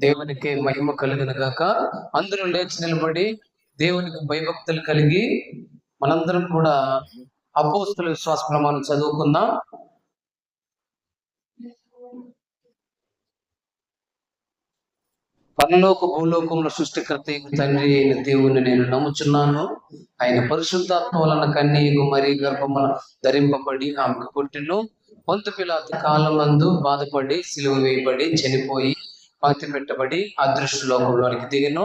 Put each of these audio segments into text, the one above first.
దేవునికి మహిమ కలుగును గాక. అందరూ లేచి నిలబడి దేవునికి భయభక్తులు కలిగి మనందరం కూడా అపోస్తుల విశ్వాస ప్రమాణం చదువుకుందాం. పరలోక భూలోకముల సృష్టికర్త తండ్రి అయిన దేవుని నేను నమ్ముచున్నాను. ఆయన పరిశుద్ధాత్మ వలన కన్యకు మరి గర్భమున ధరింపబడి ఆమెకు పుట్టిను. పొంతు పిలాతు కాలమందు బాధపడి సిలువ వేయబడి చనిపోయి పాతి పెట్టబడి అదృష్ట లోకంలోనికి దిగను.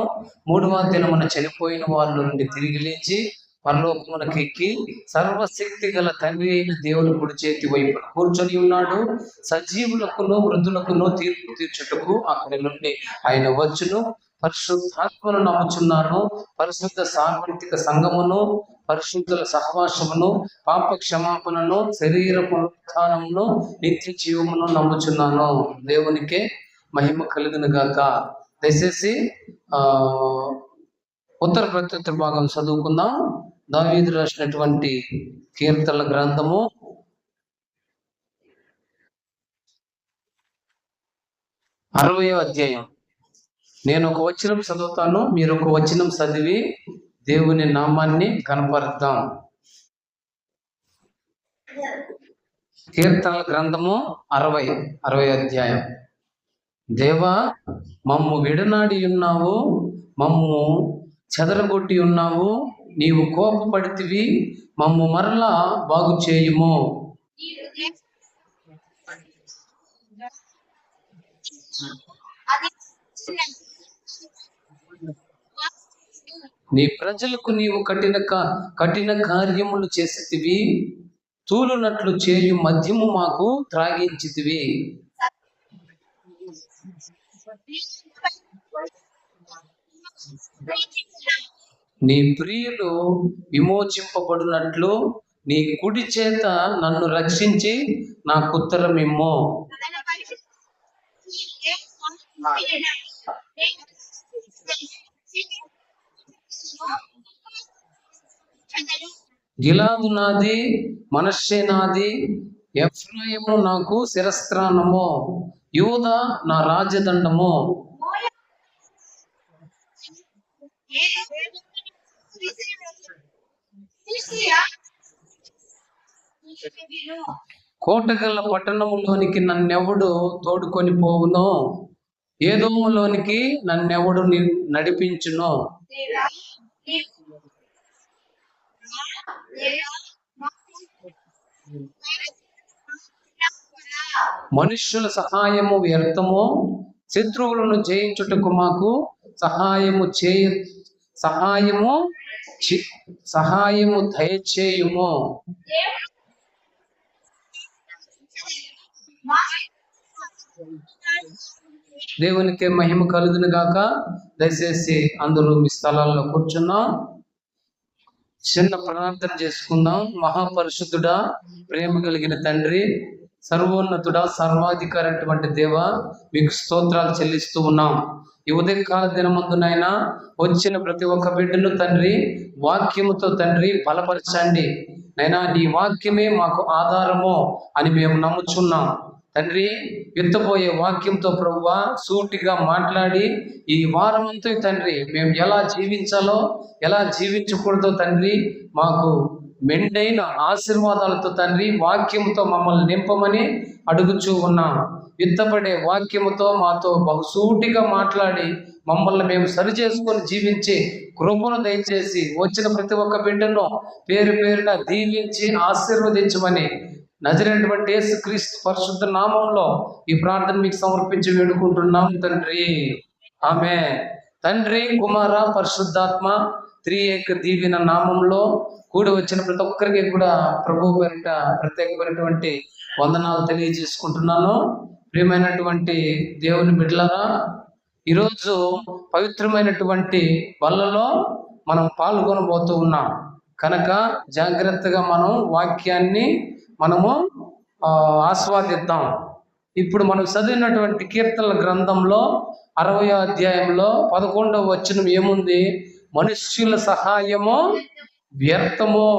3వ దినమున చనిపోయిన వాళ్ళ నుండి తిరిగి లేచి పరలోకమునకు ఎక్కి సర్వశక్తి గల తండ్రి అయిన దేవుని కుడి చేతి వైపు కూర్చొని ఉన్నాడు. సజీవులకును వృద్ధులకును తీర్పు తీర్చుటకు అక్కడి నుండి ఆయన వచ్చును. పరిశుద్ధాత్మను నమ్ముచున్నాను. పరిశుద్ధ సార్వత్రిక సంఘమును, పరిశుద్ధుల సహవాసమును, పాప క్షమాపణను, శరీర పునరుత్థానమును, నిత్య జీవమును నమ్ముచున్నాను. దేవునికే మహిమ కలుగును గాక. దయచేసి ఉత్తర ప్రత్యుత్తర భాగం చదువుకుందాం. దావీదు రాసినటువంటి కీర్తనల గ్రంథము 60వ అధ్యాయం. నేను ఒక వచనం చదువుతాను, మీరు ఒక వచనం చదివి దేవుని నామాన్ని కనపరుద్దాం. కీర్తనల గ్రంథము 60వ అధ్యాయం. దేవా, మమ్ము విడనాడి ఉన్నావు, మమ్ము చెదరగొట్టి ఉన్నావు. నీవు కోపపడితివి, మమ్ము మరలా బాగు చేయుము. నీ ప్రజలకు నీవు కఠిన కార్యములు చేసితివి, తూలునట్లు చేయు మద్యము మాకు త్రాగించితివి. నీ ప్రియులు విమోచింపబడినట్లు నీ కుడి చేత నన్ను రక్షించి నాకు ఉత్తరమిమ్ము. గిలాదు నాది, మనష్షే నాది, ఎఫ్రాయిము నాకు శిరస్త్రాణము, యూదా నా రాజదండము. కోటగల్ల పట్టణములోనికి నన్నెవడు తోడుకొని పోవునో, ఏదోములోనికి నన్నెవడు నడిపించునో. మనుష్యుల సహాయము వ్యర్థము, శత్రువులను జయించుటకు మాకు సహాయము దయచేయుము. దేవునికి మహిమ కలుగును గాక. దయచేసి అందరూ మీ స్థలాల్లో కూర్చున్నాం. చిన్న ప్రార్థన చేసుకుందాం. మహాపరిశుద్ధుడా, ప్రేమ కలిగిన తండ్రి, సర్వోన్నతుడా, సర్వాధికారి అటువంటి దేవ, మీకు స్తోత్రాలు చెల్లిస్తూ ఉన్నాం. ఈ ఉదయకాల దినమందునైనా వచ్చిన ప్రతి ఒక్క బిడ్డను తండ్రి వాక్యముతో తండ్రి బలపరచండి. నైనా నీ వాక్యమే మాకు ఆధారము అని మేము నమ్ముచున్నాం. తండ్రి, విత్తబోయే వాక్యంతో ప్రభువా సూటిగా మాట్లాడి ఈ వారమంతా తండ్రి మేము ఎలా జీవించాలో, ఎలా జీవించకూడదో తండ్రి మాకు మెండైన ఆశీర్వాదాలతో తండ్రి వాక్యముతో మమ్మల్ని నింపమని అడుగుచూ ఉన్నాం. విత్తపడే వాక్యముతో మాతో బహుసూటిగా మాట్లాడి మమ్మల్ని మేము సరి చేసుకొని జీవించి కృపను దయచేసి వచ్చిన ప్రతి ఒక్క బిడ్డను పేరు పేరున దీవించి ఆశీర్వదించమని నజరైనటువంటి యేసుక్రీస్తు పరిశుద్ధ నామంలో ఈ ప్రార్థన మీకు సమర్పించి వేడుకుంటున్నాం తండ్రి. ఆమేన్. తండ్రి, కుమార, పరిశుద్ధాత్మ త్రియేక దీవెన నామంలో కూడి వచ్చిన ప్రతి ఒక్కరికి కూడా ప్రభు పేరిట ప్రత్యేకమైనటువంటి వందనాలు తెలియజేసుకుంటున్నాను. ప్రియమైనటువంటి దేవుని బిడ్డలారా, ఈరోజు పవిత్రమైనటువంటి బల్లలో మనం పాల్గొనబోతూ ఉన్నాం కనుక జాగ్రత్తగా మనం వాక్యాన్ని మనము ఆస్వాదిద్దాం. ఇప్పుడు మనం చదివినటువంటి కీర్తనల గ్రంథంలో 60వ అధ్యాయంలో 11వ వచనం ఏముంది? మనుష్యుల సహాయము వ్యర్థము,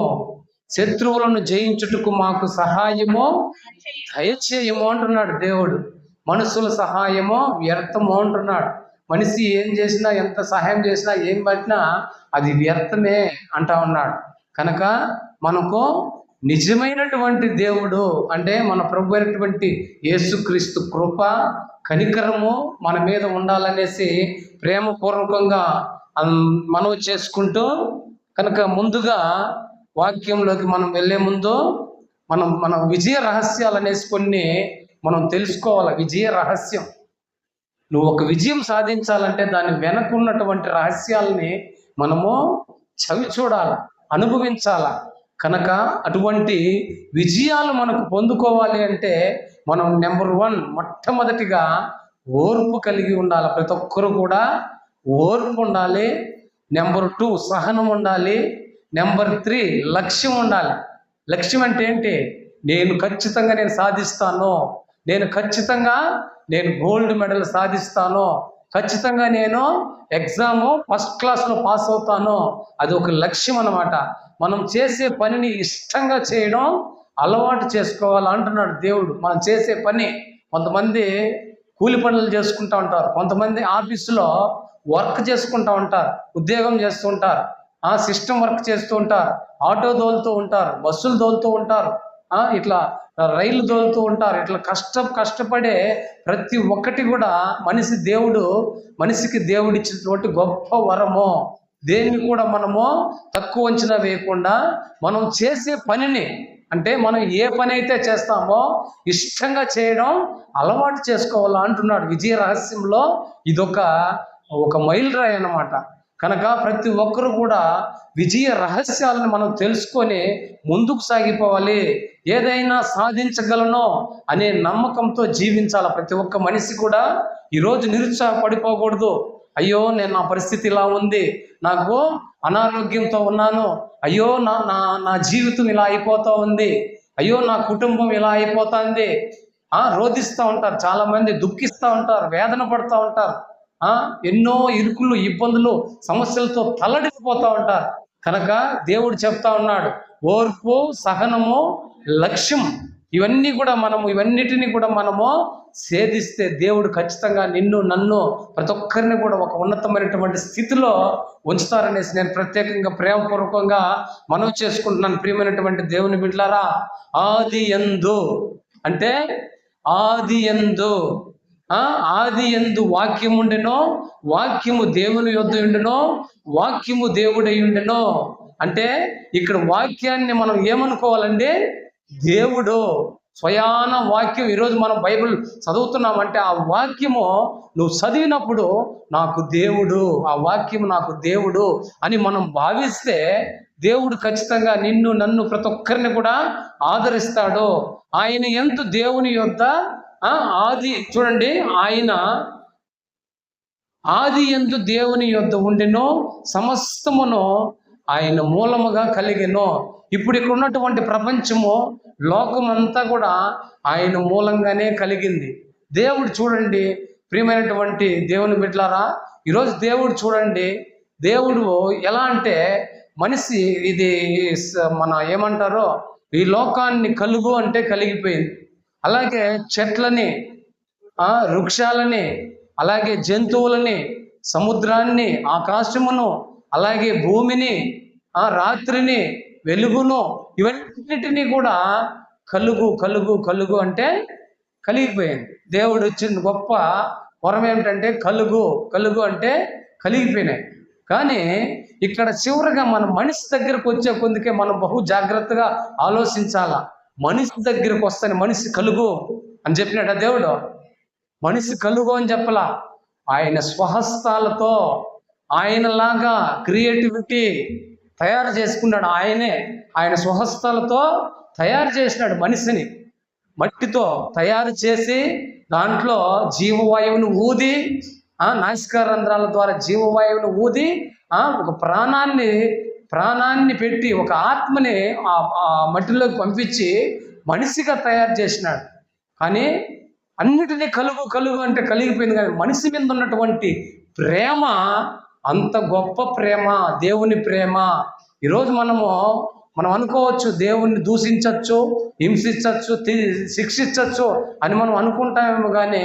శత్రువులను జయించుటకు మాకు సహాయము దయచేయము అంటున్నాడు దేవుడు. మనుషుల సహాయము వ్యర్థము అంటున్నాడు. మనిషి ఏం చేసినా, ఎంత సహాయం చేసినా, ఏం పట్టినా అది వ్యర్థమే అంటా ఉన్నాడు. కనుక మనకు నిజమైనటువంటి దేవుడు అంటే మన ప్రభు అయినటువంటి యేసుక్రీస్తు కృప, కనికరము మన మీద ఉండాలనేసి ప్రేమపూర్వకంగా మనవి చేసుకుంటూ, కనుక ముందుగా వాక్యంలోకి మనం వెళ్ళే ముందు మన విజయ రహస్యాలు అనేసి కొన్ని మనం తెలుసుకోవాలి. విజయ రహస్యం, నువ్వు ఒక విజయం సాధించాలంటే దాని వెనకున్నటువంటి రహస్యాలని మనము చవి చూడాల, అనుభవించాల. కనుక అటువంటి విజయాలు మనకు పొందుకోవాలి అంటే మనం నెంబర్ 1 మొట్టమొదటిగా ఓర్పు కలిగి ఉండాలి. ప్రతి ఒక్కరు కూడా ఓర్పు ఉండాలి. నెంబర్ 2 సహనం ఉండాలి. నెంబర్ 3 లక్ష్యం ఉండాలి. లక్ష్యం అంటే ఏంటి? నేను ఖచ్చితంగా సాధిస్తాను, నేను గోల్డ్ మెడల్ సాధిస్తాను, ఖచ్చితంగా నేను ఎగ్జామ్ ఫస్ట్ క్లాస్లో పాస్ అవుతాను. అది ఒక లక్ష్యం అన్నమాట. మనం చేసే పనిని ఇష్టంగా చేయడం అలవాటు చేసుకోవాలి అంటున్నాడు దేవుడు. మనం చేసే పని, కొంతమంది కూలి పనులు చేసుకుంటూ ఉంటారు, కొంతమంది ఆఫీసులో వర్క్ చేసుకుంటూ ఉంటారు, ఉద్యోగం చేస్తూ ఉంటారు, సిస్టమ్ వర్క్ చేస్తూ ఉంటారు, ఆటో దోలుతూ ఉంటారు, బస్సులు దోలుతూ ఉంటారు, ఇట్లా రైలు దోలుతూ ఉంటారు. ఇట్లా కష్టపడే ప్రతి ఒక్కటి కూడా మనిషికి దేవుడు ఇచ్చినటువంటి గొప్ప వరము. దేన్ని కూడా మనము తక్కువ అంచనా వేయకుండా మనం చేసే పనిని, అంటే మనం ఏ పని అయితే చేస్తామో ఇష్టంగా చేయడం అలవాటు చేసుకోవాలా అంటున్నాడు. విజయ రహస్యంలో ఇదొక మైలురాయి అన్నమాట. కనుక ప్రతి ఒక్కరు కూడా విజయ రహస్యాలను మనం తెలుసుకొని ముందుకు సాగిపోవాలి. ఏదైనా సాధించగలను అనే నమ్మకంతో జీవించాలి. ప్రతి ఒక్క మనిషి కూడా ఈరోజు నిరుత్సాహపడిపోకూడదు. అయ్యో నా పరిస్థితి ఇలా ఉంది, నాకు అనారోగ్యంతో ఉన్నాను, అయ్యో నా జీవితం ఇలా అయిపోతూ ఉంది, అయ్యో నా కుటుంబం ఇలా అయిపోతుంది, రోధిస్తూ ఉంటారు. చాలామంది దుఃఖిస్తూ ఉంటారు, వేదన పడుతూ ఉంటారు, ఎన్నో ఇరుకులు, ఇబ్బందులు, సమస్యలతో తల్లడిల్లిపోతూ ఉంటారు. కనుక దేవుడు చెప్తా ఉన్నాడు, ఓర్పు, సహనము, లక్ష్యం, ఇవన్నిటిని కూడా మనము సేధిస్తే దేవుడు ఖచ్చితంగా నిన్ను, నన్ను, ప్రతి ఒక్కరిని కూడా ఒక ఉన్నతమైనటువంటి స్థితిలో ఉంచుతారనేసి నేను ప్రత్యేకంగా ప్రేమపూర్వకంగా మనవి చేసుకుంటున్నాను. ప్రియమైనటువంటి దేవుని బిడ్డలారా, ఆది యందు అంటే ఆది యందు వాక్యం ఉండెనో, వాక్యము దేవుని యొద్ద ఉండెనో, వాక్యము దేవుడై ఉండెనో. అంటే ఇక్కడ వాక్యాన్ని మనం ఏమనుకోవాలండి? దేవుడు స్వయాన వాక్యం. ఈరోజు మనం బైబిల్ చదువుతున్నామంటే ఆ వాక్యము నువ్వు చదివినప్పుడు నాకు దేవుడు, ఆ వాక్యం నాకు దేవుడు అని మనం భావిస్తే దేవుడు ఖచ్చితంగా నిన్ను, నన్ను, ప్రతి ఒక్కరిని కూడా ఆదరిస్తాడు. ఆయన యందు దేవుని యొద్ద చూడండి, ఆయన ఆది యందు దేవుని యొద్ద ఉండెనో, సమస్తమును ఆయన మూలముగా కలిగెనో. ఇప్పుడు ఇక్కడ ఉన్నటువంటి ప్రపంచము, లోకమంతా కూడా ఆయన మూలంగానే కలిగింది. దేవుడు చూడండి, ప్రియమైనటువంటి దేవుని బిడ్డలారా, ఈరోజు దేవుడు చూడండి, దేవుడు ఎలా అంటే మనిషి ఇది మన ఏమంటారో ఈ లోకాన్ని కలుగు అంటే కలిగిపోయింది. అలాగే చెట్లని, వృక్షాలని, అలాగే జంతువులని, సముద్రాన్ని, ఆకాశమును, అలాగే భూమిని, రాత్రిని, వెలుగును, ఇవన్నిటినీ కూడా కలుగు అంటే కలిగిపోయింది. దేవుడు వచ్చిన గొప్ప వరం ఏమిటంటే కలుగు అంటే కలిగిపోయినాయి. కానీ ఇక్కడ చివరిగా మన మనిషి దగ్గరకు వచ్చే కొందుకే మనం బహు జాగ్రత్తగా ఆలోచించాలా. మనిషి దగ్గరకు వస్తాను, మనిషి కలుగు అని చెప్పినాడు దేవుడు. మనిషి కలుగు అని చెప్పలా, ఆయన స్వహస్తాలతో ఆయనలాగా క్రియేటివిటీ తయారు చేసుకున్నాడు. ఆయన స్వహస్తాలతో తయారు చేసినాడు మనిషిని. మట్టితో తయారు చేసి దాంట్లో జీవవాయువును ఊది, నాసికా రంధ్రాల ద్వారా జీవవాయువును ఊది, ఒక ప్రాణాన్ని పెట్టి, ఒక ఆత్మని ఆ మట్టిలోకి పంపించి మనిషిగా తయారు చేసినాడు. కానీ అన్నిటినీ కలుగు అంటే కలిగిపోయింది. కానీ మనిషి మీద ఉన్నటువంటి ప్రేమ అంత గొప్ప ప్రేమ, దేవుని ప్రేమ. ఈరోజు మనం అనుకోవచ్చు, దేవుణ్ణి దూషించవచ్చు, హింసించవచ్చు, శిక్షించవచ్చు అని మనం అనుకుంటామేమో. కానీ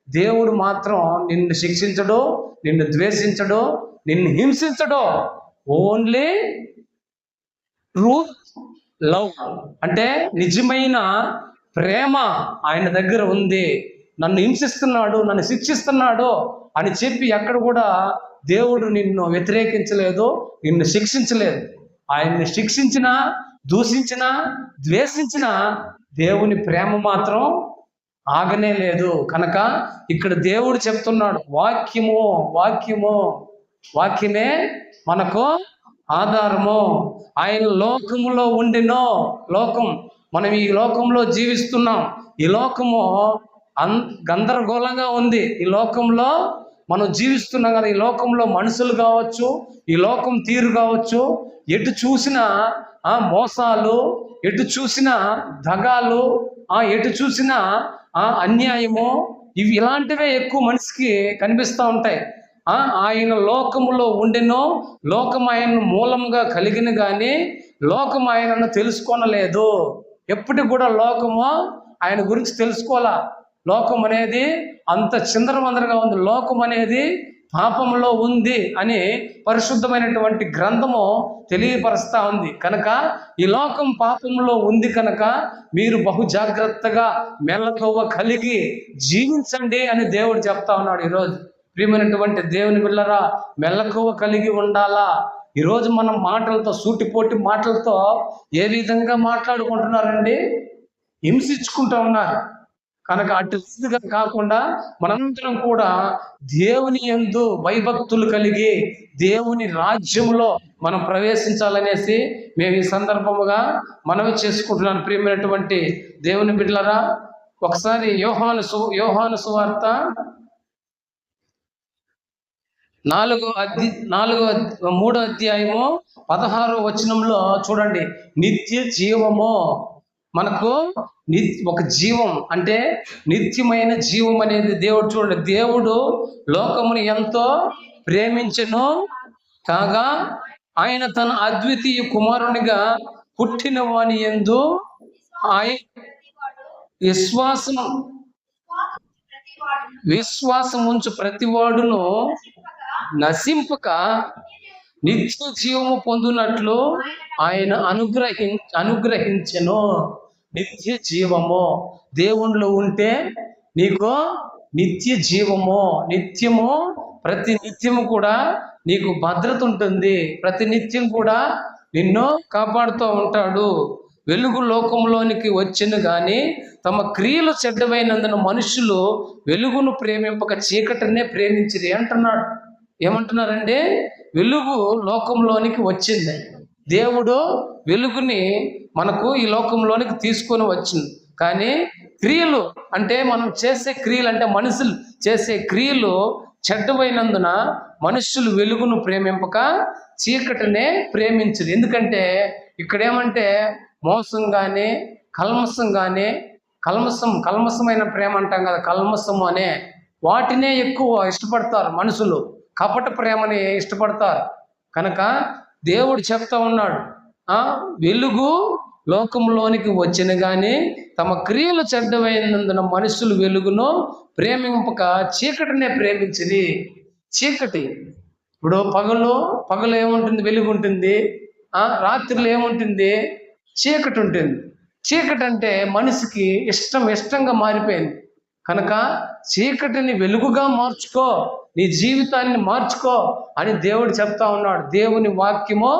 దేవుడు మాత్రం నిన్ను శిక్షించడు, నిన్ను ద్వేషించడు, నిన్ను హింసించడు. ఓన్లీ ట్రూత్ లవ్ అంటే నిజమైన ప్రేమ ఆయన దగ్గర ఉంది. నన్ను హింసిస్తున్నాడు, నన్ను శిక్షిస్తున్నాడు అని చెప్పి ఎక్కడ కూడా దేవుడు నిన్ను వ్యతిరేకించలేదు, నిన్ను శిక్షించలేదు. ఆయన్ని శిక్షించినా, దూషించినా, ద్వేషించినా దేవుని ప్రేమ మాత్రం ఆగనే లేదు. కనుక ఇక్కడ దేవుడు చెప్తున్నాడు, వాక్యమే మనకు ఆధారము. ఆయన లోకములో ఉండినో, మనం ఈ లోకంలో జీవిస్తున్నాం. ఈ లోకము గందరగోళంగా ఉంది. ఈ లోకంలో మనం జీవిస్తున్నాం కదా. ఈ లోకంలో మనుషులు కావచ్చు, ఈ లోకం తీరు కావచ్చు, ఎటు చూసినా మోసాలు, ఎటు చూసినా దగాలు, ఎటు చూసినా అన్యాయము, ఇలాంటివే ఎక్కువ మనిషికి కనిపిస్తూ ఉంటాయి. ఆయన లోకములో ఉండినో, లోకం ఆయనను మూలంగా కలిగిన కానీ లోకం ఆయనను తెలుసుకోనలేదు. ఎప్పటికి కూడా లోకము ఆయన గురించి తెలుసుకోవాలా. లోకం అనేది అంత చిందరవందరగా ఉంది, లోకం అనేది పాపంలో ఉంది అని పరిశుద్ధమైనటువంటి గ్రంథము తెలియపరుస్తూ ఉంది. కనుక ఈ లోకం పాపంలో ఉంది కనుక మీరు బహు జాగ్రత్తగా మెల్లకువ కలిగి జీవించండి అని దేవుడు చెప్తా ఉన్నాడు. ఈరోజు ప్రియమైనటువంటి దేవుని బిడ్డలారా, మెల్లకువ కలిగి ఉండాలా. ఈరోజు మనం మాటలతో, సూటిపోటి మాటలతో ఏ విధంగా మాట్లాడుకుంటున్నారండి? హింసించుకుంటూ ఉన్నారు. కనుక అటుగా కాకుండా మనందరం కూడా దేవుని యందు భయభక్తులు కలిగి దేవుని రాజ్యంలో మనం ప్రవేశించాలనేసి మేము ఈ సందర్భముగా మనవి చేసుకుంటున్నాను. ప్రియమైనటువంటి దేవుని బిడ్డలారా, ఒకసారి యోహాను సువార్త 3వ అధ్యాయము 16వ వచనంలో చూడండి. నిత్య జీవము మనకు ఒక జీవం అంటే నిత్యమైన జీవం అనేది దేవుడు. చూడండి, దేవుడు లోకమును ఎంతో ప్రేమించెను కాగా ఆయన తన అద్వితీయ కుమారునిగా పుట్టిన వాని యందు విశ్వాసముంచు ప్రతివాడును నశింపక నిత్య జీవము పొందునట్లు ఆయన అనుగ్రహించెను. నిత్య జీవము దేవునిలో ఉంటే నీకు నిత్య జీవము, నిత్యము, ప్రతి నిత్యము కూడా నీకు భద్రత ఉంటుంది. ప్రతి నిత్యం కూడా నిన్ను కాపాడుతూ ఉంటాడు. వెలుగు లోకంలోనికి వచ్చిన కానీ తమ క్రియలు చెడ్డమైనందున మనుషులు వెలుగును ప్రేమింపక చీకటినే ప్రేమించిరి అంటున్నాడు. ఏమంటున్నారండి? వెలుగు లోకంలోనికి వచ్చింది. దేవుడు వెలుగుని మనకు ఈ లోకంలోనికి తీసుకొని వచ్చింది. కానీ క్రియలు అంటే మనం చేసే క్రియలు అంటే మనుషులు చేసే క్రియలు చెడ్డమైనందున మనుషులు వెలుగును ప్రేమింపక చీకటినే ప్రేమించరు. ఎందుకంటే ఇక్కడేమంటే మోసం కానీ కల్మసం కానీ కల్మసమైన ప్రేమ అంటాం కదా, కల్మసము అనే వాటినే ఎక్కువ ఇష్టపడతారు మనుషులు. కపట ప్రేమని ఇష్టపడతారు. కనుక దేవుడు చెప్తా ఉన్నాడు, వెలుగు లోకంలోనికి వచ్చిన కానీ తమ క్రియలు చెడ్డమైనందున మనుషులు వెలుగును ప్రేమింపక చీకటినే ప్రేమించింది. చీకటి ఇప్పుడు పగలు ఏముంటుంది? వెలుగు ఉంటుంది. రాత్రిలో ఏముంటుంది? చీకటి ఉంటుంది. చీకటి అంటే మనిషికి ఇష్టంగా మారిపోయింది. కనుక చీకటిని వెలుగుగా మార్చుకో, నీ జీవితాన్ని మార్చుకో అని దేవుడు చెప్తా ఉన్నాడు. దేవుని వాక్యము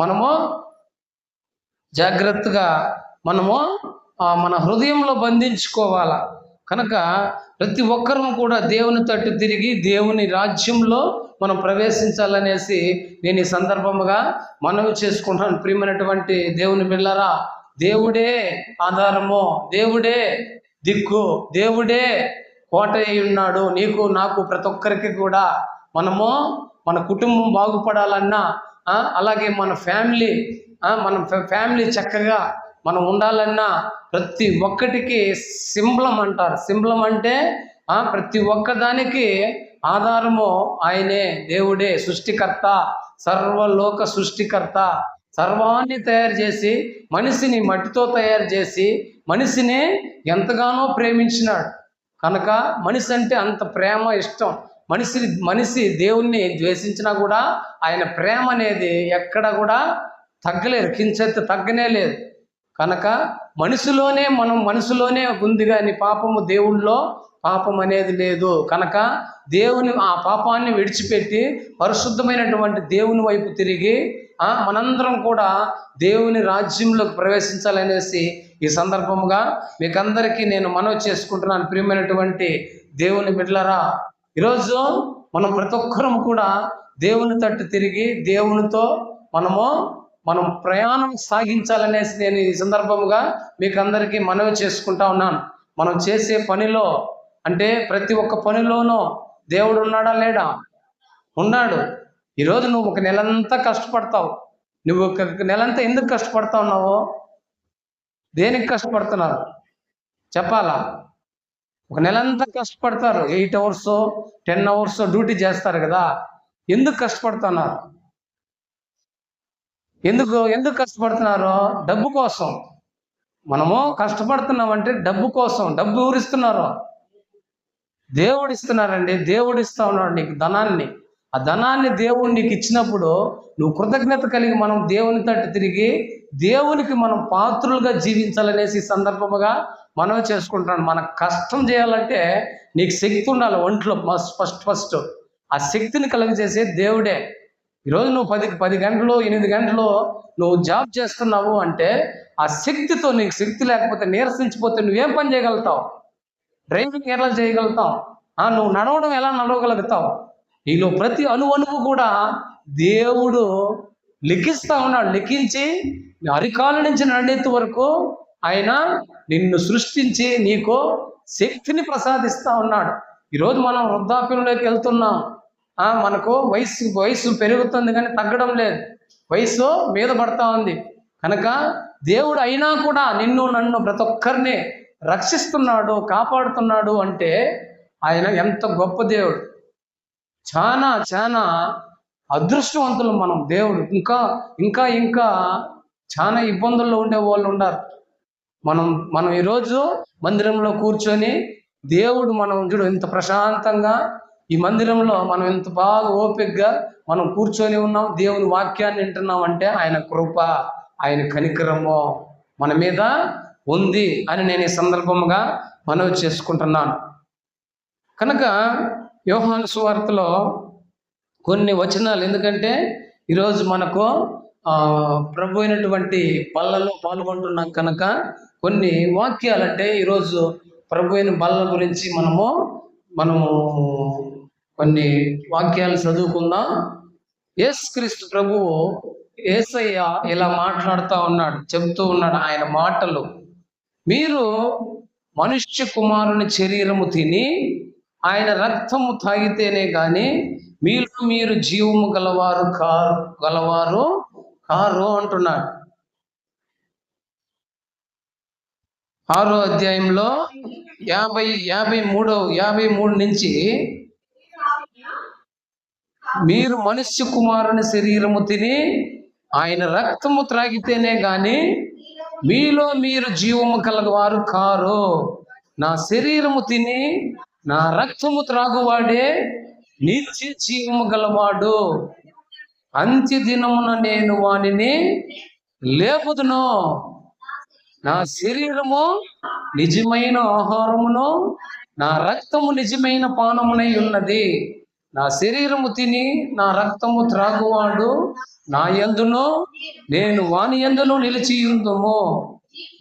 మనము జాగ్రత్తగా మన హృదయంలో బంధించుకోవాలా. కనుక ప్రతి ఒక్కరూ కూడా దేవుని తట్టు తిరిగి దేవుని రాజ్యంలో మనం ప్రవేశించాలనేసి నేను ఈ సందర్భముగా మనవి చేసుకుంటాను. ప్రియమైనటువంటి దేవుని బిడ్డలారా, దేవుడే ఆధారము, దేవుడే దిక్కు, దేవుడే కోట అయి ఉన్నాడు. నీకు నాకు ప్రతి ఒక్కరికి కూడా మన కుటుంబం బాగుపడాలన్నా, అలాగే మన ఫ్యామిలీ చక్కగా మనం ఉండాలన్నా ప్రతి ఒక్కటికి సింబలం అంటారు. సింబలం అంటే ప్రతి ఒక్కదానికి ఆధారము ఆయనే, దేవుడే సృష్టికర్త, సర్వలోక సృష్టికర్త. సర్వాన్ని తయారు చేసి మనిషిని మట్టితో తయారు చేసి మనిషిని ఎంతగానో ప్రేమించినాడు. కనుక మనిషి అంటే అంత ప్రేమ ఇష్టం. మనిషి దేవుణ్ణి ద్వేషించినా కూడా ఆయన ప్రేమ అనేది ఎక్కడ కూడా తగ్గలేదు, కించెత్తు తగ్గనే లేదు. కనుక మనసులోనే ఉంది కానీ పాపము దేవుళ్ళలో పాపం అనేది లేదు. కనుక దేవుని ఆ పాపాన్ని విడిచిపెట్టి పరిశుద్ధమైనటువంటి దేవుని వైపు తిరిగి మనందరం కూడా దేవుని రాజ్యంలోకి ప్రవేశించాలనేసి ఈ సందర్భముగా మీకందరికీ నేను మనవి చేసుకుంటున్నాను. ప్రియమైనటువంటి దేవుని బిడ్డలారా, ఈరోజు మనం ప్రతి ఒక్కరం కూడా దేవుని తట్టు తిరిగి దేవునితో మనం ప్రయాణం సాగించాలనేసి నేను ఈ సందర్భముగా మీకు అందరికీ మనవి చేసుకుంటా ఉన్నాను. మనం చేసే పనిలో అంటే ప్రతి ఒక్క పనిలోనూ దేవుడు ఉన్నాడా లేడా? ఉన్నాడు. ఈరోజు నువ్వు ఒక నెలంతా కష్టపడతావు. నువ్వు ఒక నెలంతా ఎందుకు కష్టపడతా ఉన్నావు? దేనికి కష్టపడుతున్నారు చెప్పాలా? ఒక నెలంతా కష్టపడతారు, 8 hours 10 hours డ్యూటీ చేస్తారు కదా. ఎందుకు కష్టపడుతున్నారు? ఎందుకు కష్టపడుతున్నారు? డబ్బు కోసం. మనము కష్టపడుతున్నామంటే డబ్బు కోసం. డబ్బు ఎవరు ఇస్తున్నారు? దేవుడు ఇస్తున్నారండి. దేవుడు ఇస్తా ఉన్నాడు నీకు ధనాన్ని. ఆ ధనాన్ని దేవుడు నీకు ఇచ్చినప్పుడు నువ్వు కృతజ్ఞత కలిగి మనం దేవుని తట్టు తిరిగి దేవునికి మనం పాత్రులుగా జీవించాలనేసి సందర్భముగా మనం చేసుకుంటున్నాను. మనకు కష్టం చేయాలంటే నీకు శక్తి ఉండాలి ఒంట్లో. ఫస్ట్ ఆ శక్తిని కలుగజేసే దేవుడే. ఈరోజు నువ్వు 10 గంటలు 8 గంటలు నువ్వు జాబ్ చేస్తున్నావు అంటే ఆ శక్తితో, నీకు శక్తి లేకపోతే నీరసించిపోతే నువ్వేం పని చేయగలుగుతావు? డ్రైవింగ్ ఎలా చేయగలుగుతావు? నువ్వు నడవడం ఎలా నడవగలుగుతావు? నీలో ప్రతి అణువు కూడా దేవుడు లిఖిస్తా ఉన్నాడు. లిఖించి అరికాల నుంచి నడెత్తు వరకు ఆయన నిన్ను సృష్టించి నీకు శక్తిని ప్రసాదిస్తా ఉన్నాడు. ఈరోజు మనం వృద్ధాప్యంలోకి వెళ్తున్నాం. మనకు వయసు పెరుగుతుంది కానీ తగ్గడం లేదు. వయసు మీద పడతా ఉంది. కనుక దేవుడు అయినా కూడా నిన్ను నన్ను ప్రతి ఒక్కరిని రక్షిస్తున్నాడు, కాపాడుతున్నాడు అంటే ఆయన ఎంత గొప్ప దేవుడు. చాలా చాలా అదృష్టవంతులు మనం. దేవుడు ఇంకా చాలా ఇబ్బందుల్లో ఉండే వాళ్ళు ఉన్నారు. మనం ఈరోజు మందిరంలో కూర్చొని దేవుడు మనం చూడు ఇంత ప్రశాంతంగా ఈ మందిరంలో మనం ఎంత బాగా ఓపికగా మనం కూర్చొని ఉన్నాం, దేవుని వాక్యాన్ని వింటున్నాం అంటే ఆయన కృప, ఆయన కనికరము మన మీద ఉంది అని నేను ఈ సందర్భముగా మనవి చేసుకుంటున్నాను. కనుక యోహాను సువార్తలో కొన్ని వచనాలు, ఎందుకంటే ఈరోజు మనకు ప్రభు అయినటువంటి బల్లలో పాల్గొంటున్నాం కనుక కొన్ని వాక్యాలు అంటే ఈరోజు ప్రభు అయిన బల్ల గురించి మనము కొన్ని వాక్యాలు చదువుకుందాం. యేసుక్రీస్తు ప్రభువు యేసయ్య ఇలా మాట్లాడుతూ ఉన్నాడు, చెబుతూ ఉన్నాడు ఆయన మాటలు. మీరు మనుష్య కుమారుని శరీరము తిని ఆయన రక్తము తాగితేనే కానీ మీలో మీరు జీవము గలవారు కారు అంటున్నాడు. 6వ అధ్యాయంలో 53 నుంచి మీరు మనుష్య కుమారుని శరీరము తిని ఆయన రక్తము త్రాగితేనే గాని మీలో మీరు జీవము కలగవారు కారు. నా శరీరము తిని నా రక్తము త్రాగువాడే నిత్య జీవము గలవాడు. అంత్య దినమున నేను వానిని లేపుదును. నా శరీరము నిజమైన ఆహారమును నా రక్తము నిజమైన పానమునై ఉన్నది. నా శరీరము తిని నా రక్తము త్రాగువాడు నా యందును నేను వాని యందును నిలిచి ఉందుము.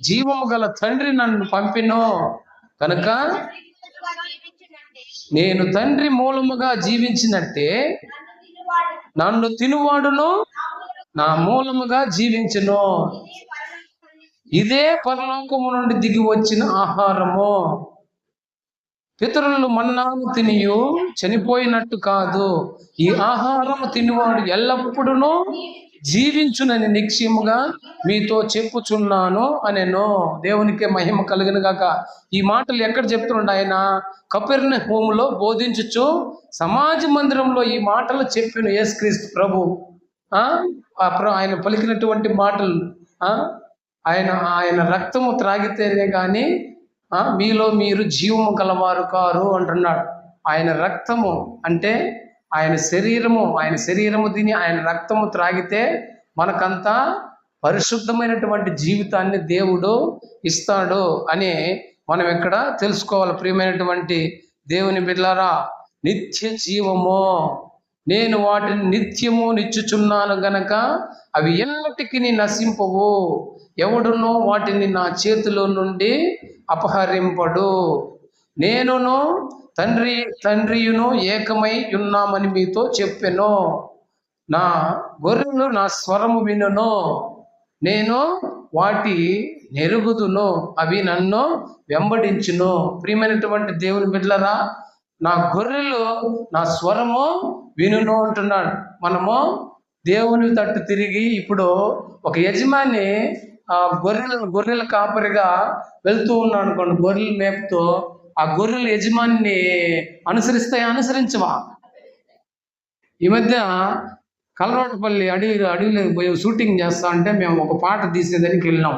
జీవము గల తండ్రి నన్ను పంపిను కనుక నేను తండ్రి మూలముగా జీవించినట్టే నన్ను తినువాడును నా మూలముగా జీవించును. ఇదే పరలోకము నుండి దిగి వచ్చిన ఆహారము. పితరులు మన్నాను తినియు చనిపోయినట్టు కాదు, ఈ ఆహారము తినివాడు ఎల్లప్పుడూ జీవించునని నిశ్చయముగా మీతో చెప్పుచున్నాను అనెను. దేవునికే మహిమ కలుగును గాక. ఈ మాటలు ఎక్కడ చెప్తున్నాడు? ఆయన కపెర్నహూములో బోధించుచు సమాజ మందిరంలో ఈ మాటలు చెప్పిన యేసుక్రీస్తు ప్రభు. ఆయన పలికినటువంటి మాటలు ఆయన రక్తము త్రాగితేనే కానీ మీలో మీరు జీవము గలవారు కారు అంటున్నాడు. ఆయన రక్తము అంటే ఆయన శరీరము తిని ఆయన రక్తము త్రాగితే మనకంతా పరిశుద్ధమైనటువంటి జీవితాన్ని దేవుడు ఇస్తాడు అని మనం ఇక్కడ తెలుసుకోవాలి. ప్రియమైనటువంటి దేవుని బిడ్డలారా, నిత్య జీవము నేను వాటిని నిత్యము నిచ్చుచున్నాను గనక అవి ఎన్నటికీ నశింపవు, ఎవడునో వాటిని నా చేతిలో నుండి అపహరింపడు. నేనును తండ్రియును ఏకమై ఉన్నామని మీతో చెప్పెను. నా గొర్రెలు నా స్వరము వినును, నేను వాటి నెరుగుదును, అవి నన్ను వెంబడించును. ప్రియమైనటువంటి దేవుని బిడ్డలారా, నా గొర్రెలు నా స్వరము వినును అంటున్నాడు. మనము దేవుని తట్టు తిరిగి ఇప్పుడు ఒక యజమాని గొర్రెల కాపరిగా వెళ్తూ ఉన్నాడు అనుకోండి, గొర్రెలు మేపుతూ ఆ గొర్రెల యజమానిని అనుసరించవా? ఈ మధ్య కలవాటపల్లి అడవిలో పోయి షూటింగ్ చేస్తా అంటే మేము ఒక పాట తీసేదానికి వెళ్ళినాం.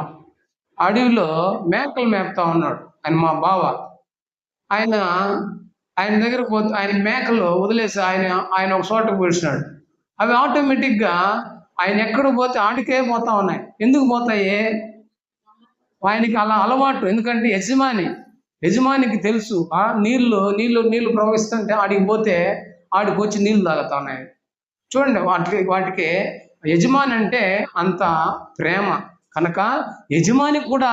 అడవిలో మేకలు మేపుతా ఉన్నాడు ఆయన, మా బావ. ఆయన దగ్గర పోతే ఆయన మేకలు వదిలేసి ఆయన ఒక చోటకు పోసినాడు. అవి ఆటోమేటిక్గా ఆయన ఎక్కడ పోతే ఆడికే పోతా ఉన్నాయి. ఎందుకు పోతాయి? ఆయనకి అలా అలవాటు. ఎందుకంటే యజమానికి తెలుసు నీళ్లు ప్రవహిస్తుంటే ఆడికి పోతే ఆడికి వచ్చి నీళ్లు తాగుతా ఉన్నాయి. చూడండి, వాటికి యజమాని అంటే అంత ప్రేమ. కనుక యజమానికి కూడా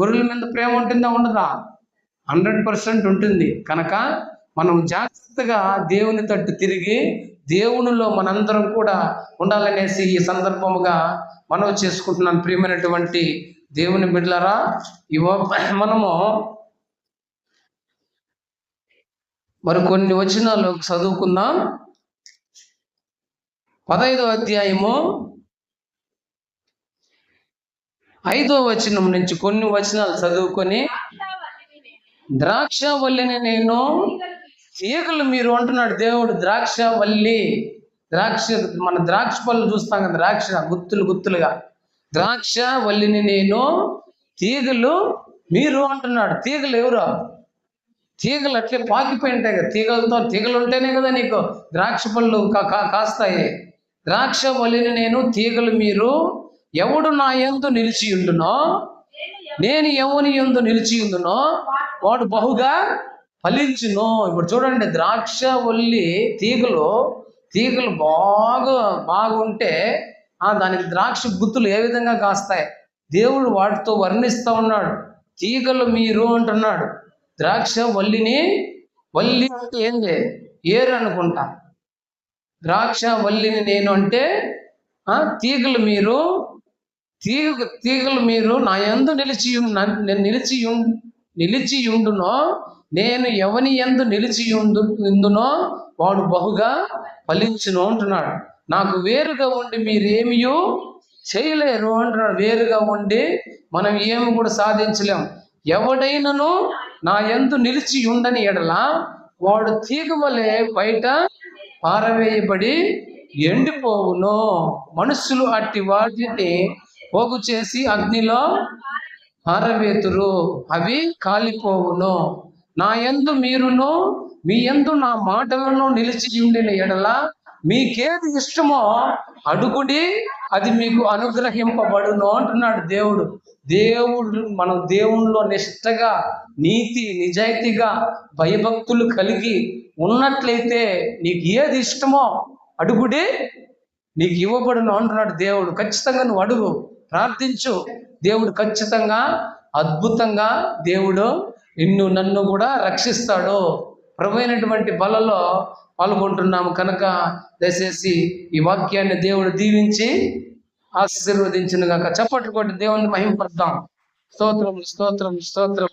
గొర్రెల మీద ప్రేమ ఉంటుందా ఉండదా? 100% ఉంటుంది. కనుక మనం జాగ్రత్తగా దేవుని తట్టు తిరిగి దేవునిలో మనందరం కూడా ఉండాలనేసి ఈ సందర్భముగా మనవి చేసుకుంటున్నాను. ప్రియమైనటువంటి దేవుని బిడ్డలారా, మనము మరికొన్ని వచనాలు చదువుకుందాం. 15వ అధ్యాయము 5వ వచనం నుంచి కొన్ని వచనాలు చదువుకొని, ద్రాక్షవల్లిని నేను తీగలు మీరు అంటున్నాడు దేవుడు. ద్రాక్షవల్లి, మన ద్రాక్ష పళ్ళు చూస్తాం కదా, ద్రాక్ష గుత్తులుగా. ద్రాక్షవల్లిని నేను, తీగలు మీరు అంటున్నాడు. తీగలు ఎవరు? తీగలు అట్లే పాకిపోయి ఉంటాయి కదా. తీగలు ఉంటేనే కదా నీకు ద్రాక్ష పళ్ళు కాస్తాయి. ద్రాక్షవల్లిని నేను, తీగలు మీరు. ఎవడు నా యందు నిలిచి ఉండునో, నేను ఎవని యందు నిలిచి ఉండునో వాడు బహుగా ఫలించును. ఇప్పుడు చూడండి, ద్రాక్షవల్లి తీగలు బాగుంటే దానికి ద్రాక్ష గుత్తులు ఏ విధంగా కాస్తాయి? దేవుడు వాటితో వర్ణిస్తూ ఉన్నాడు. తీగలు మీరు అంటున్నాడు. ద్రాక్షవల్లిని, వల్లి అంటే ఏంది? ఏరు అనుకుంటా. ద్రాక్షవల్లిని నేను అంటే తీగలు మీరు నా యందు నిలిచి ఉండునో, నేను ఎవని యందు నిలిచి ఉందునో వాడు బహుగా ఫలించును అంటున్నాడు. నాకు వేరుగా ఉండి మీరేమీ చేయలేరు అంటున్నాడు. వేరుగా ఉండి మనం ఏమి కూడా సాధించలేం. ఎవడైనను నా యందు నిలిచి ఉండని ఎడల వాడు తీగ వలె బయట పారవేయబడి ఎండిపోవును. మనుషులు అట్టి వాటిని పోగు చేసి అగ్నిలో పారవేతురు, అవి కాలిపోవును. నా యందు మీరును మీ యందు నా మాటలను నిలిచి ఉండిన ఎడల మీకేది ఇష్టమో అడుగుడి, అది మీకు అనుగ్రహింపబడును అంటున్నాడు దేవుడు. మనం దేవునిలో నిష్టగా, నీతి నిజాయితీగా, భయభక్తులు కలిగి ఉన్నట్లయితే నీకు ఏది ఇష్టమో అడుగుడి, నీకు ఇవ్వబడును అంటున్నాడు దేవుడు. ఖచ్చితంగా నువ్వు అడుగు, ప్రార్థించు. దేవుడు ఖచ్చితంగా అద్భుతంగా దేవుడు నన్ను కూడా రక్షిస్తాడు. ప్రభువైనటువంటి బలలో పాల్గొంటున్నాము కనుక దయచేసి ఈ వాక్యాన్ని దేవుడు దీవించి ఆశీర్వదించును గాక. చప్పట్లు కొట్టి దేవుని మహిమపడదాం. స్తోత్రం స్తోత్రం స్తోత్రం స్తోత్రం.